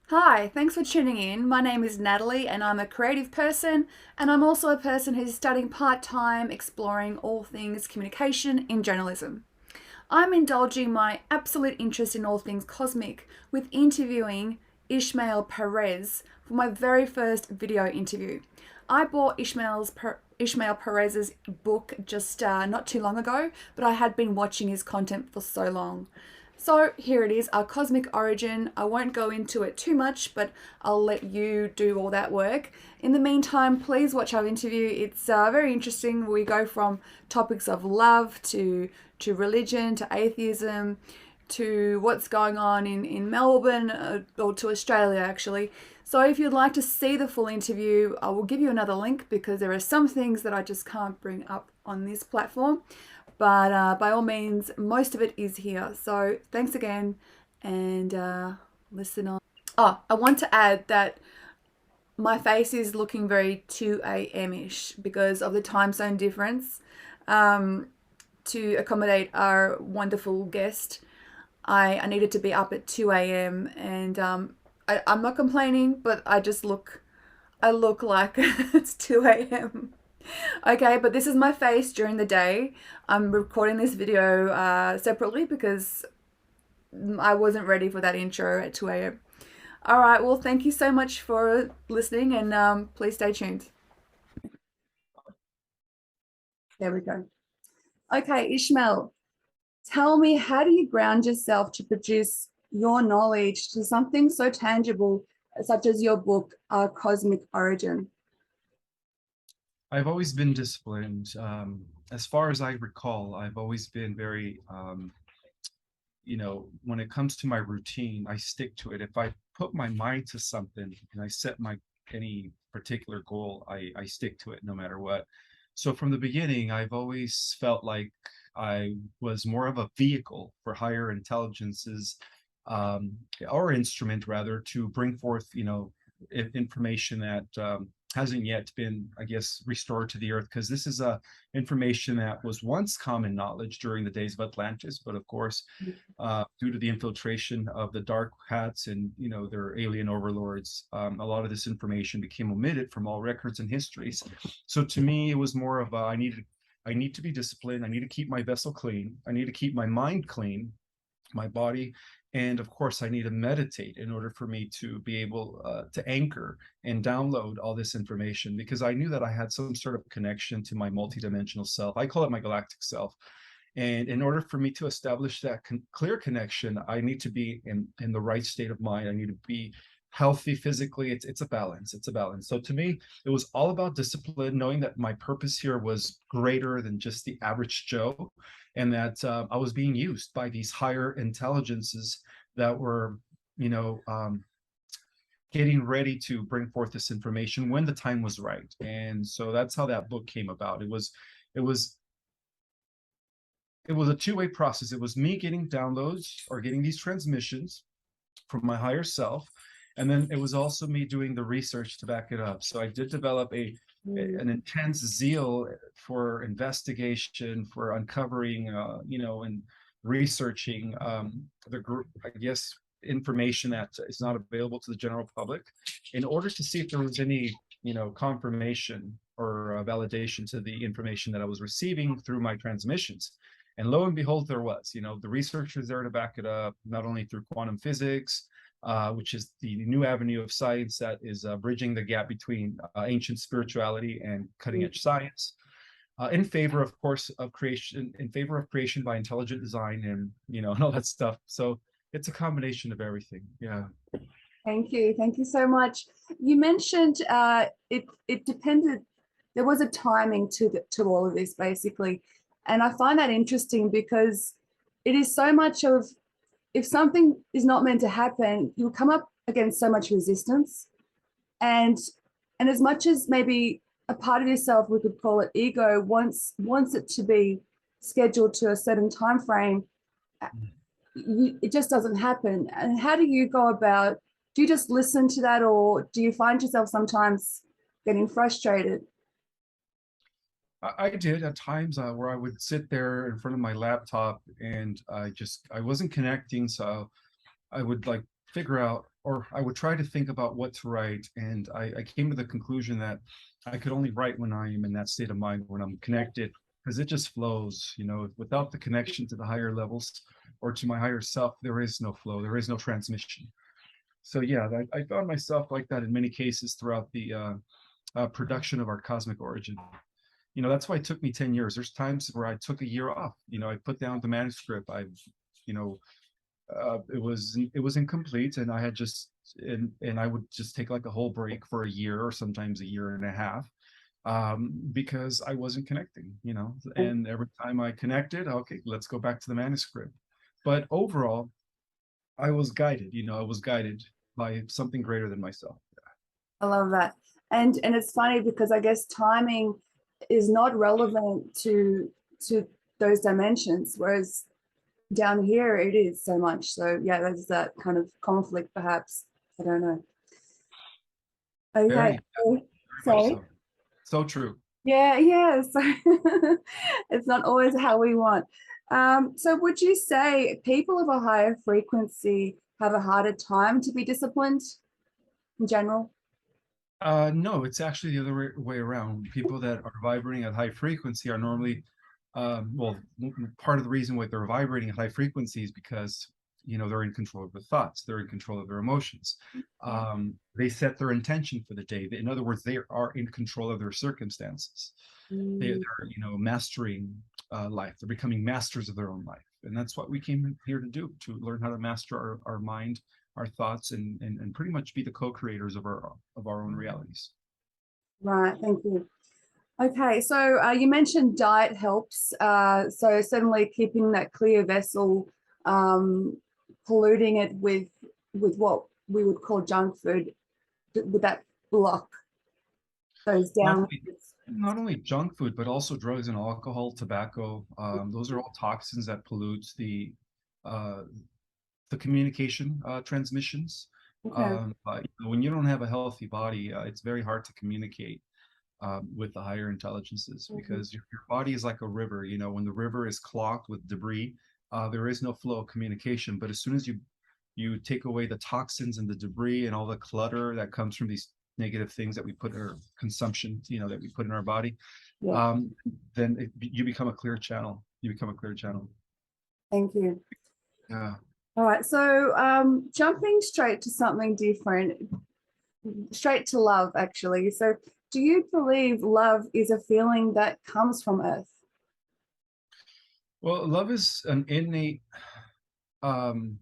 Hi, thanks for tuning in. My name is Natalie and I'm a creative person, and I'm also a person who's studying part time exploring all things communication in journalism. I'm indulging my absolute interest in all things cosmic with interviewing Ismael Perez for my very first video interview. I bought Ismael Perez's book just not too long ago, but I had been watching his content for so long. So here it is, our cosmic origin. I won't go into it too much, but I'll let you do all that work. In the meantime, please watch our interview. It's very interesting. We go from topics of love to religion to atheism to what's going on in Melbourne or to Australia actually. So if you'd like to see the full interview, I will give you another link because there are some things that I just can't bring up on this platform. But by all means, most of it is here. So thanks again and listen on. Oh, I want to add that my face is looking very 2 a.m. ish because of the time zone difference. To accommodate our wonderful guest, I needed to be up at 2 a.m. and I'm not complaining, but I look like it's 2 a.m. Okay, but this is my face during the day. I'm recording this video separately because I wasn't ready for that intro at 2 a.m. All right, well, thank you so much for listening and please stay tuned. There we go. Okay, Ishmael, tell me, how do you ground yourself to produce your knowledge to something so tangible such as your book, Cosmic Origin? I've always been disciplined. As far as I recall, I've always been very, when it comes to my routine, I stick to it. If I put my mind to something and I set my any particular goal, I stick to it no matter what. So from the beginning, I've always felt like I was more of a vehicle for higher intelligences, or instrument rather, to bring forth, information that hasn't yet been, I guess, restored to the earth, because this is information that was once common knowledge during the days of Atlantis, but of course, due to the infiltration of the dark hats and their alien overlords, a lot of this information became omitted from all records and histories. So to me, it was more of I need to be disciplined. I need to keep my vessel clean. I need to keep my mind clean, my body, and of course I need to meditate in order for me to be able to anchor and download all this information, because I knew that I had some sort of connection to my multidimensional self. I call it my galactic self. And in order for me to establish that clear connection, I need to be in the right state of mind. I need to be healthy physically. It's a balance. It's a balance. So to me, it was all about discipline, knowing that my purpose here was greater than just the average Joe, and that I was being used by these higher intelligences that were, you know, um, getting ready to bring forth this information when the time was right. And so that's how that book came about. It was it was a two-way process. It was me getting downloads or getting these transmissions from my higher self, and then it was also me doing the research to back it up. So I did develop Mm. an intense zeal for investigation, for uncovering, and researching the group, I guess, information that is not available to the general public, in order to see if there was any, confirmation or validation to the information that I was receiving through my transmissions. And lo and behold, there was. The researchers there to back it up, not only through quantum physics, which is the new avenue of science that is bridging the gap between ancient spirituality and cutting edge science, in favor, of course, of creation, in favor of creation by intelligent design, and and all that stuff. So it's a combination of everything. Yeah. Thank you. Thank you so much. You mentioned it depended. There was a timing to all of this, basically, and I find that interesting because it is so much of, if something is not meant to happen, you'll come up against so much resistance, and as much as maybe a part of yourself, we could call it ego, wants it to be scheduled to a certain time frame, it just doesn't happen. And how do you go about, do you just listen to that, or do you find yourself sometimes getting frustrated? I did at times, where I would sit there in front of my laptop and I wasn't connecting. So I would like figure out, or I would try to think about what to write. And I came to the conclusion that I could only write when I am in that state of mind, when I'm connected, because it just flows, without the connection to the higher levels or to my higher self, there is no flow, there is no transmission. So yeah, I found myself like that in many cases throughout the production of our cosmic origin. That's why it took me 10 years. There's times where I took a year off. I put down the manuscript. You know, it was incomplete, and I had just and I would just take like a whole break for a year or sometimes a year and a half, because I wasn't connecting. And every time I connected, okay, let's go back to the manuscript. But overall, I was guided by something greater than myself. I love that. And it's funny because I guess timing is not relevant to those dimensions, whereas down here it is so much. So yeah, there's that kind of conflict perhaps. I don't know. Okay. Very, very much So so. So true. yeah, yeah. So it's not always how we want. So would you say people of a higher frequency have a harder time to be disciplined in general? No, it's actually the other way around. People that are vibrating at high frequency are normally, well, part of the reason why they're vibrating at high frequency is because, they're in control of their thoughts, they're in control of their emotions. They set their intention for the day. In other words, they are in control of their circumstances. Mm, They're mastering life. They're becoming masters of their own life. And that's what we came here to do, to learn how to master our mind, our thoughts, and pretty much be the co-creators of our own realities. right, thank you. Okay, so you mentioned diet helps. So certainly keeping that clear vessel, um, polluting it with what we would call junk food, would that block those Not down? only, not only junk food, but also drugs and alcohol, tobacco. Those are all toxins that pollute uh, the communication transmissions. Okay. When you don't have a healthy body, it's very hard to communicate with the higher intelligences, Mhm. because your body is like a river. When the river is clogged with debris, there is no flow of communication. But as soon as you take away the toxins and the debris and all the clutter that comes from these negative things that we put in our consumption, that we put in our body, Yeah, um, then you become a clear channel. You become a clear channel. thank you. Yeah. All right, so jumping straight to something different, straight to love, actually. So, do you believe love is a feeling that comes from Earth? Well, love is an innate, um,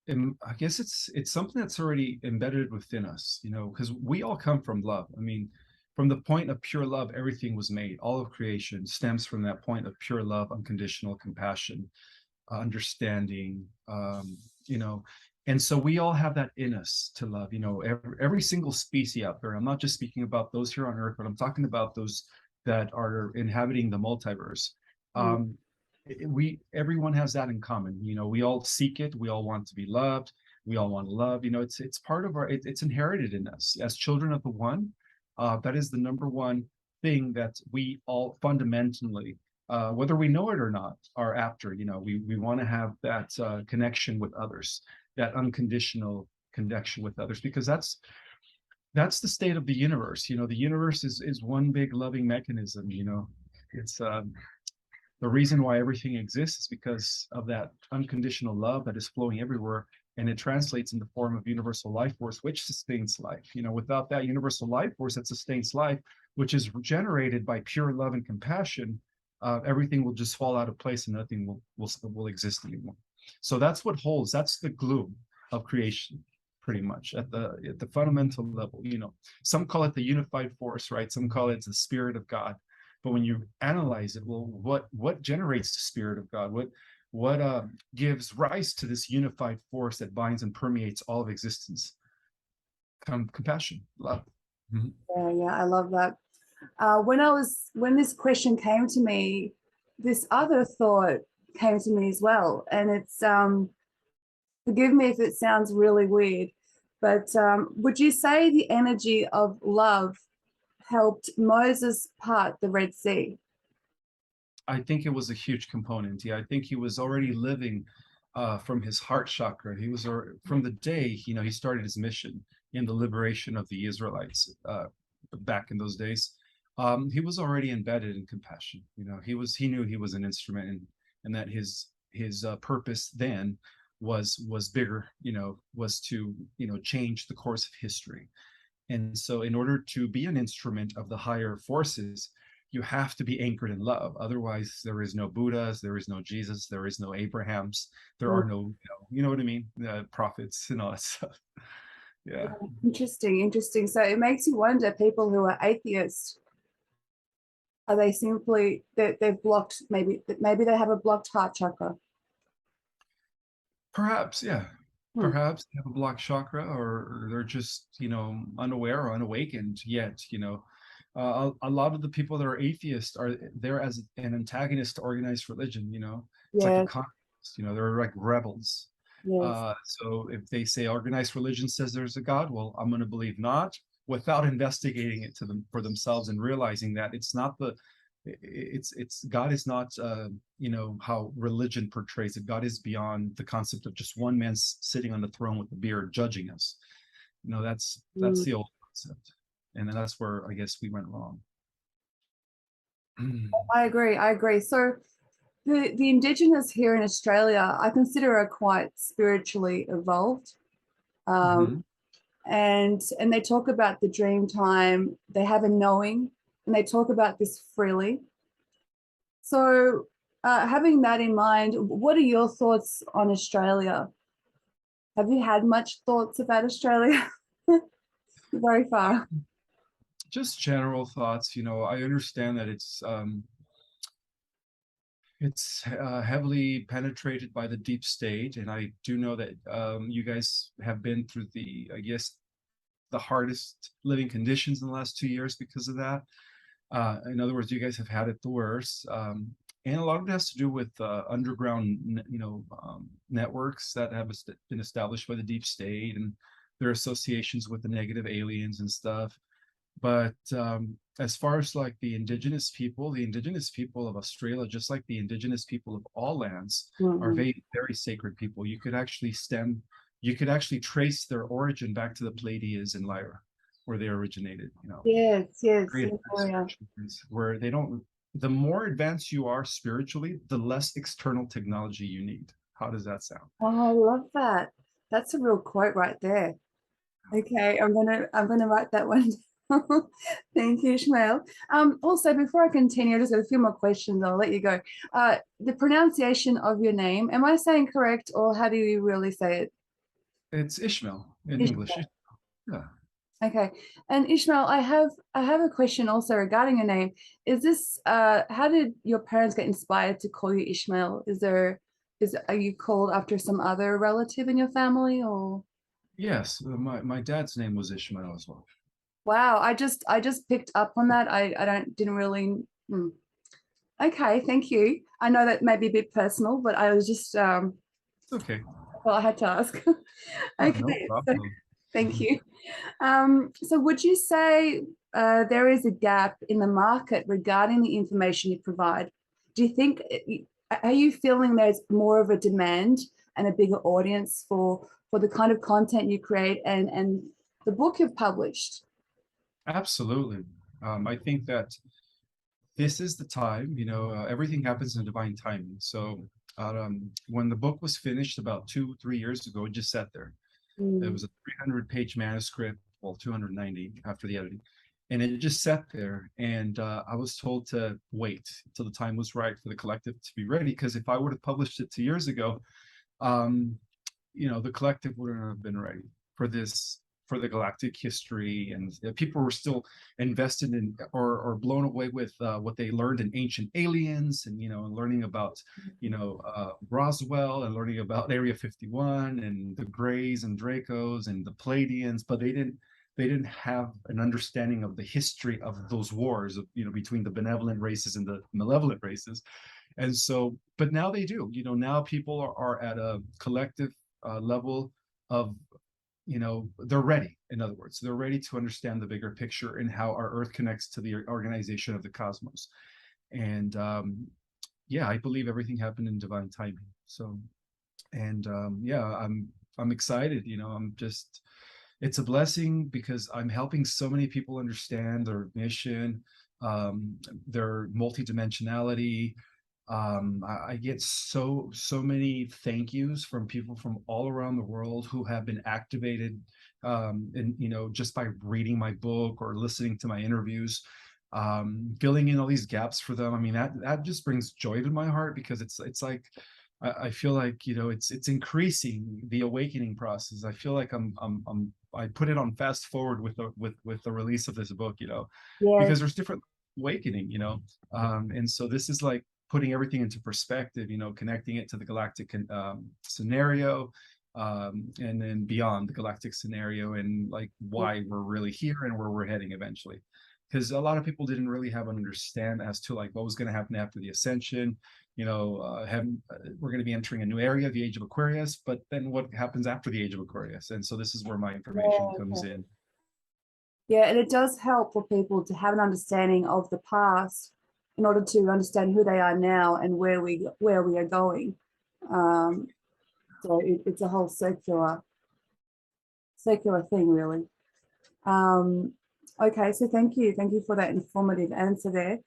I guess it's something that's already embedded within us, because we all come from love. I mean, from the point of pure love, everything was made. All of creation stems from that point of pure love, unconditional compassion, understanding, you know, and so we all have that in us to love. Every single species out there. I'm not just speaking about those here on Earth, but I'm talking about those that are inhabiting the multiverse. Mm, Um, everyone has that in common. We all seek it. We all want to be loved. We all want to love. It's part of it's inherited in us as children of the one. That is the number one thing that we all fundamentally, whether we know it or not, are after. We want to have that connection with others, that unconditional connection with others, because that's the state of the universe. The universe is one big loving mechanism. It's the reason why everything exists is because of that unconditional love that is flowing everywhere, and it translates in the form of universal life force, which sustains life. Without that universal life force that sustains life, which is generated by pure love and compassion, everything will just fall out of place and nothing will exist anymore. So that's what holds. That's the glue of creation, pretty much at the fundamental level. Some call it the unified force, right? Some call it the spirit of God. But when you analyze it, well, what generates the spirit of God? What gives rise to this unified force that binds and permeates all of existence? Compassion, love. Mhm. yeah, yeah, I love that. When this question came to me, this other thought came to me as well, and it's forgive me if it sounds really weird, but would you say the energy of love helped Moses part the Red Sea? I think it was a huge component. Yeah, I think he was already living from his heart chakra. He was from the day he started his mission in the liberation of the Israelites back in those days. He was already embedded in compassion. He knew he was an instrument, and that his purpose then was bigger. Was to change the course of history. And so, in order to be an instrument of the higher forces, you have to be anchored in love. Otherwise, there is no Buddhas, there is no Jesus, there is no Abrahams, there Mm. are no, you know what I mean, prophets and all that stuff. Yeah. Interesting, interesting. So it makes you wonder, people who are atheists, are they simply they've blocked, maybe they have a blocked heart chakra? Perhaps, yeah. Hmm. Perhaps they have a blocked chakra, or they're just, unaware or unawakened yet. A lot of the people that are atheists are there as an antagonist to organized religion. It's like a Yes, communist. They're like rebels. yes. So if they say organized religion says there's a God, well, I'm going to believe not, without investigating it to them for themselves and realizing that it's God is not how religion portrays it. God is beyond the concept of just one man sitting on the throne with a beard judging us. That's Mm. the old concept, and then that's where I guess we went wrong. I agree. I agree. So the indigenous here in Australia, I consider are quite spiritually evolved. Um, Mm-hmm. and they talk about the dream time. They have a knowing, and they talk about this freely. So, having that in mind, what are your thoughts on Australia? Have you had much thoughts about Australia? Very far. Just general thoughts. I understand that it's heavily penetrated by the deep state, and I do know that you guys have been through I guess, the hardest living conditions in the last 2 years because of that. In other words, you guys have had it the worst, and a lot of it has to do with underground, networks that have been established by the deep state and their associations with the negative aliens and stuff. But as far as like the indigenous people of Australia, just like the indigenous people of all lands, are Mhm. very, very sacred people. You could actually trace their origin back to the Pleiades in Lyra, where they originated. Yes, yes, Very yes, advanced oh, yeah. spiritual things, where they don't. The more advanced you are spiritually, the less external technology you need. How does that sound? Oh, I love that. That's a real quote right there. Okay, I'm gonna write that one down. Thank you, Ishmael. Also, before I continue, I just got a few more questions. I'll let you go. The pronunciation of your name, am I saying correct, or how do you really say it? It's Ishmael in English. Ishmael. Yeah. Okay. And Ishmael, I have a question also regarding your name. Is this how did your parents get inspired to call you Ishmael? Are you called after some other relative in your family, or? Yes, my dad's name was Ishmael as well. Wow, I just picked up on that. I didn't really. Hmm. Okay, thank you. I know that may be a bit personal, but I was just It's okay. well, I had to ask. Oh, no Okay, so problem. thank you. So would you say there is a gap in the market regarding the information you provide? Do you think are you feeling there's more of a demand and a bigger audience for the kind of content you create and the book you've published? Absolutely. I think that this is the time, everything happens in divine timing. So when the book was finished about 2, 3 years ago, it just sat there. It Mm. was a 300-page manuscript, well, 290 after the editing. And it just sat there. And I was told to wait until the time was right for the collective to be ready. Because if I would have published it 2 years ago, um, the collective wouldn't have been ready for this, for the galactic history, and people were still invested in or blown away with what they learned in Ancient Aliens, and and learning about Roswell, and learning about Area 51 and the Greys and Dracos and the Pleiadians, but they didn't have an understanding of the history of those wars of, between the benevolent races and the malevolent races. And so, but now they do. Now people are at a collective level of, they're ready. In other words, they're ready to understand the bigger picture and how our Earth connects to the organization of the cosmos. And yeah, I believe everything happened in divine timing. So And yeah, I'm excited. I'm just, it's a blessing because I'm helping so many people understand their mission, um, their multidimensionality. I get so many thank yous from people from all around the world who have been activated, and just by reading my book or listening to my interviews, filling in all these gaps for them. I mean, that just brings joy to my heart, because it's like, I feel like, it's increasing the awakening process. I feel like I put it on fast forward with the release of this book, Yes. because there's different awakening, and so this is like putting everything into perspective, connecting it to the galactic scenario, and then beyond the galactic scenario, and like why we're really here and where we're heading eventually. Because a lot of people didn't really have an understand as to like what was going to happen after the ascension. We're going to be entering a new area, the age of Aquarius, but then what happens after the age of Aquarius? And so this is where my information comes in. Yeah, and it does help for people to have an understanding of the past in order to understand who they are now and where we are going. Um, so it's a whole circular thing, really. Um, okay, so thank you for that informative answer there.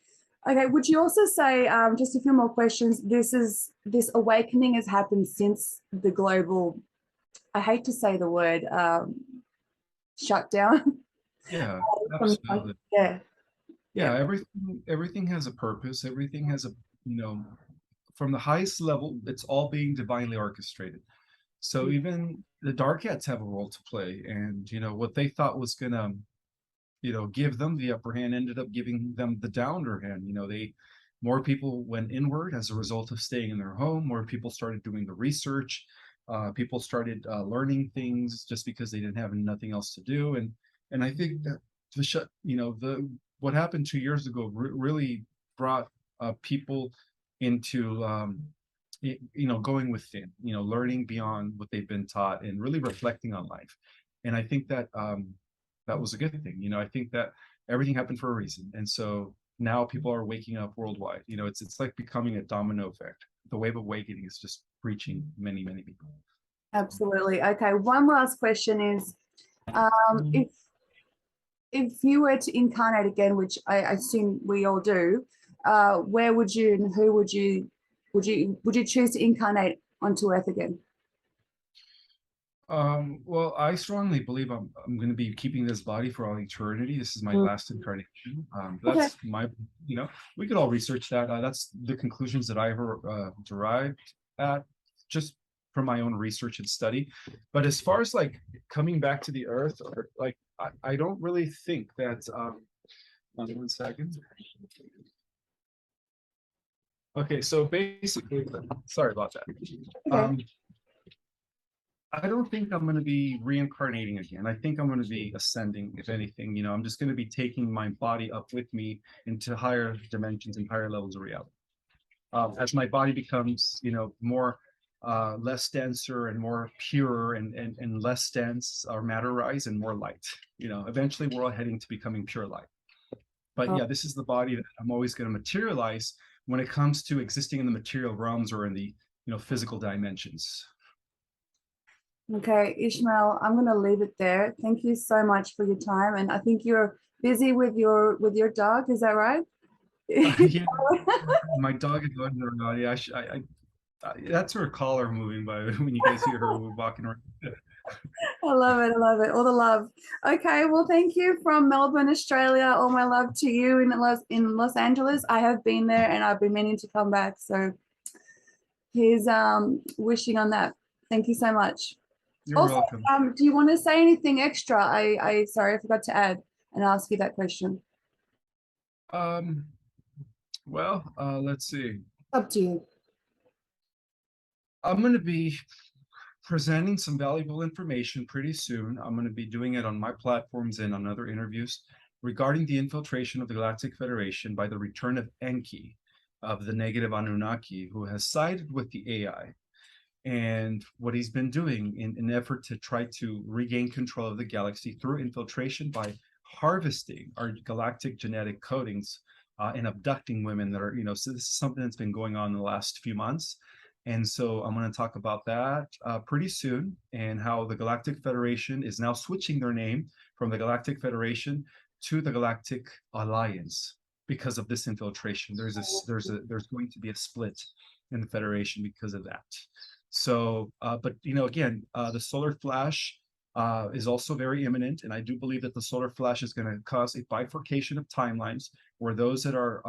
Okay, would you also say, just a few more questions? This awakening has happened since the global, I hate to say the word, shutdown. Yeah, From, absolutely. yeah, yeah, Yeah, everything has a purpose. Everything has a, you know, from the highest level, it's all being divinely orchestrated. So even the Darkettes have a role to play. And what they thought was gonna, give them the upper hand ended up giving them the downer hand. More people went inward as a result of staying in their home. More people started doing the research. People started learning things just because they didn't have nothing else to do. And I think that the what happened 2 years ago really brought people into going within, learning beyond what they've been taught and really reflecting on life. And I think that that was a good thing. I think that everything happened for a reason. And so now people are waking up worldwide. It's like becoming a domino effect. The wave of awakening is just reaching many, many people. absolutely. Okay, one last question is, if you were to incarnate again, which I assume we all do, where would you and who would you choose to incarnate onto Earth again? Well, I strongly believe I'm going to be keeping this body for all eternity. This is my Mm. last incarnation. Okay. That's my, we could all research that. That's the conclusions that I ever derived at, just from my own research and study. But as far as like coming back to the earth, or like, I don't really think that. Hold on 1 second. Okay, so basically, sorry about that. Okay. Um, I don't think I'm going to be reincarnating again. I think I'm going to be ascending, if anything. I'm just going to be taking my body up with me into higher dimensions and higher levels of reality. As my body becomes, more, less denser and more pure, and less dense, or matterized and more light. Eventually we're all heading to becoming pure light. But Oh, yeah, this is the body that I'm always going to materialize when it comes to existing in the material realms or in the, physical dimensions. okay, Ishmael, I'm going to leave it there. Thank you so much for your time, and I think you're busy with your dog. Is that right? Yeah, my dog is going around. Yeah, that's her collar moving by when you guys hear her walking around. I love it. I love it. All the love. Okay. Well, thank you from Melbourne, Australia. All my love to you in Los Angeles. I have been there and I've been meaning to come back. So here's wishing on that. Thank you so much. You're Also, welcome. do you want to say anything extra? I sorry, I forgot to add and ask you that question. Um, well, let's see. Up to you. I'm going to be presenting some valuable information pretty soon. I'm going to be doing it on my platforms and on other interviews regarding the infiltration of the Galactic Federation by the return of Enki, of the negative Anunnaki, who has sided with the AI, and what he's been doing in an effort to try to regain control of the galaxy through infiltration by harvesting our galactic genetic codings, and abducting women that are, so this is something that's been going on in the last few months. And so I'm going to talk about that pretty soon, and how the Galactic Federation is now switching their name from the Galactic Federation to the Galactic Alliance because of this infiltration. There's going to be a split in the Federation because of that. So, but again, the solar flash is also very imminent, and I do believe that the solar flash is going to cause a bifurcation of timelines, where those that are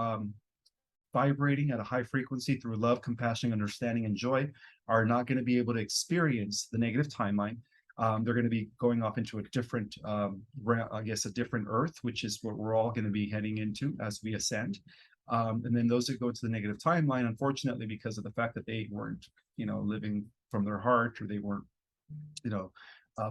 vibrating at a high frequency through love, compassion, understanding, and joy are not going to be able to experience the negative timeline. They're going to be going off into a different, I guess, a different Earth, which is what we're all going to be heading into as we ascend. And then those that go to the negative timeline, unfortunately, because of the fact that they weren't, living from their heart, or they weren't,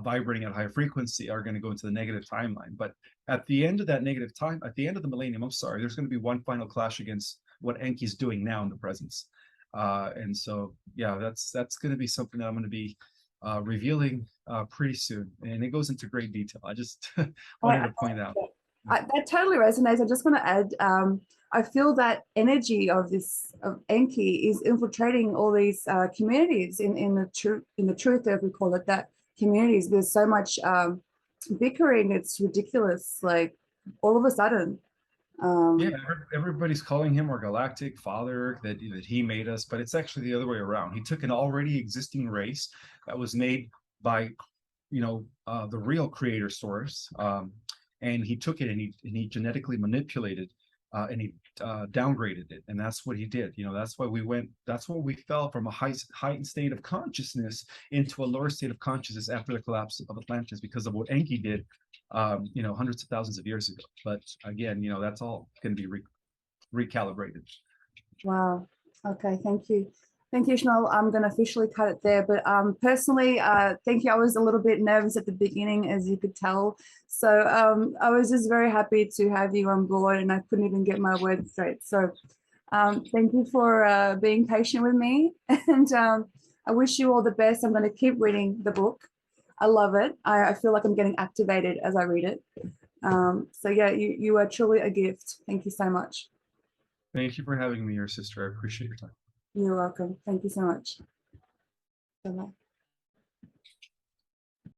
vibrating at a high frequency, are going to go into the negative timeline. But at the end of that negative time, at the end of the millennium, I'm sorry, there's going to be one final clash against what Enki's doing now in the presence. And so, yeah, that's going to be something that I'm going to be revealing pretty soon, and it goes into great detail. I just wanted to point out. That totally resonates. I just want to add, I feel that energy of Enki is infiltrating all these communities in the truth, if we call it that, communities. There's so much bickering, it's ridiculous, like all of a sudden. Yeah, everybody's calling him our galactic father, that he made us, but it's actually the other way around. He took an already existing race that was made by the real creator source, and he took it and he genetically manipulated and he downgraded it, and that's what he did. That's why we fell from a heightened state of consciousness into a lower state of consciousness after the collapse of Atlantis, because of what Enki did hundreds of thousands of years ago. But again, that's all going to be recalibrated. Wow. Okay. Thank you. Thank you, Ishmael. I'm going to officially cut it there. But personally, thank you. I was a little bit nervous at the beginning, as you could tell. So I was just very happy to have you on board, and I couldn't even get my words straight. So thank you for being patient with me. And I wish you all the best. I'm going to keep reading the book. I love it. I feel like I'm getting activated as I read it. So yeah, you are truly a gift. Thank you so much. Thank you for having me, your sister. I appreciate your time. You're welcome. Thank you so much. Bye-bye.